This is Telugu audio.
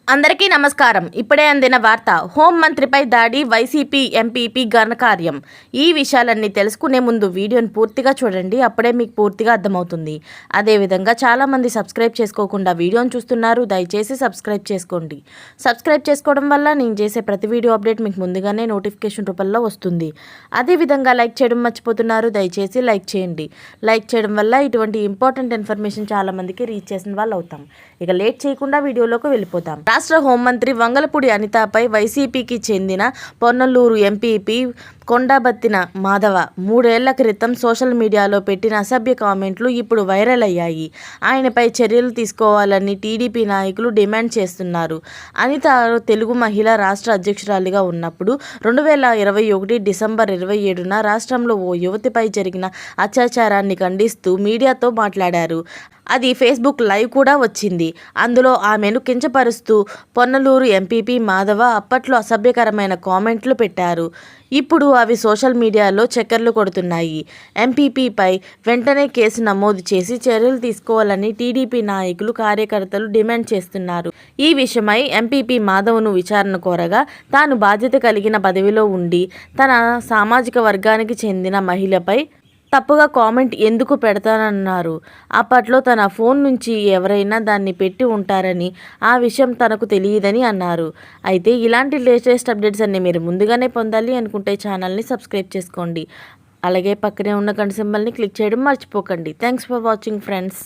అందరికీ నమస్కారం. ఇప్పుడే అందిన వార్త. హోంమంత్రిపై దాడి, వైసీపీ ఎంపీపీ ఘనకార్యం. ఈ విషయాలన్నీ తెలుసుకునే ముందు వీడియోని పూర్తిగా చూడండి. అప్పుడే మీకు పూర్తిగా అర్థమవుతుంది. అదేవిధంగా చాలామంది సబ్స్క్రైబ్ చేసుకోకుండా వీడియోని చూస్తున్నారు. దయచేసి సబ్స్క్రైబ్ చేసుకోండి. సబ్స్క్రైబ్ చేసుకోవడం వల్ల నేను చేసే ప్రతి వీడియో అప్డేట్ మీకు ముందుగానే నోటిఫికేషన్ రూపంలో వస్తుంది. అదేవిధంగా లైక్ చేయడం మర్చిపోతున్నారు. దయచేసి లైక్ చేయండి. లైక్ చేయడం వల్ల ఇటువంటి ఇంపార్టెంట్ ఇన్ఫర్మేషన్ చాలామందికి రీచ్ చేసిన వాళ్ళు అవుతాం. ఇక లేట్ చేయకుండా వీడియోలోకి వెళ్ళిపోతాం. రాష్ట్ర హోంమంత్రి వంగలపూడి అనితపై వైసీపీకి చెందిన పొన్నలూరు ఎంపీపీ కొండబత్తిన మాధవ 3 ఏళ్ల క్రితం సోషల్ మీడియాలో పెట్టిన అసభ్య కామెంట్లు ఇప్పుడు వైరల్ అయ్యాయి. ఆయనపై చర్యలు తీసుకోవాలని టీడీపీ నాయకులు డిమాండ్ చేస్తున్నారు. అనిత తెలుగు మహిళా రాష్ట్ర అధ్యక్షురాలిగా ఉన్నప్పుడు 2021 డిసెంబర్ 27న రాష్ట్రంలో ఓ యువతిపై జరిగిన అత్యాచారాన్ని ఖండిస్తూ మీడియాతో మాట్లాడారు. అది ఫేస్బుక్ లైవ్ కూడా వచ్చింది. అందులో ఆమెను కించపరుస్తూ పొన్నలూరు ఎంపీపీ మాధవ అప్పట్లో అసభ్యకరమైన కామెంట్లు పెట్టారు. ఇప్పుడు అవి సోషల్ మీడియాలో చక్కర్లు కొడుతున్నాయి. ఎంపీపీపై వెంటనే కేసు నమోదు చేసి చర్యలు తీసుకోవాలని టీడీపీ నాయకులు, కార్యకర్తలు డిమాండ్ చేస్తున్నారు. ఈ విషయమై ఎంపీపీ మాధవ్ను విచారణ కోరగా తాను బాధ్యత కలిగిన పదవిలో ఉండి తన సామాజిక వర్గానికి చెందిన మహిళపై తప్పుగా కామెంట్ ఎందుకు పెడతానన్నారు. అప్పట్లో తన ఫోన్ నుంచి ఎవరైనా దాన్ని పెట్టి ఉంటారని, ఆ విషయం తనకు తెలియదని అన్నారు. అయితే ఇలాంటి లేటెస్ట్ అప్డేట్స్ అన్ని మీరు ముందుగానే పొందాలి అనుకుంటే ఛానల్ని సబ్స్క్రైబ్ చేసుకోండి. అలాగే పక్కనే ఉన్న గంట సింబల్ని క్లిక్ చేయడం మర్చిపోకండి. Thanks for watching friends.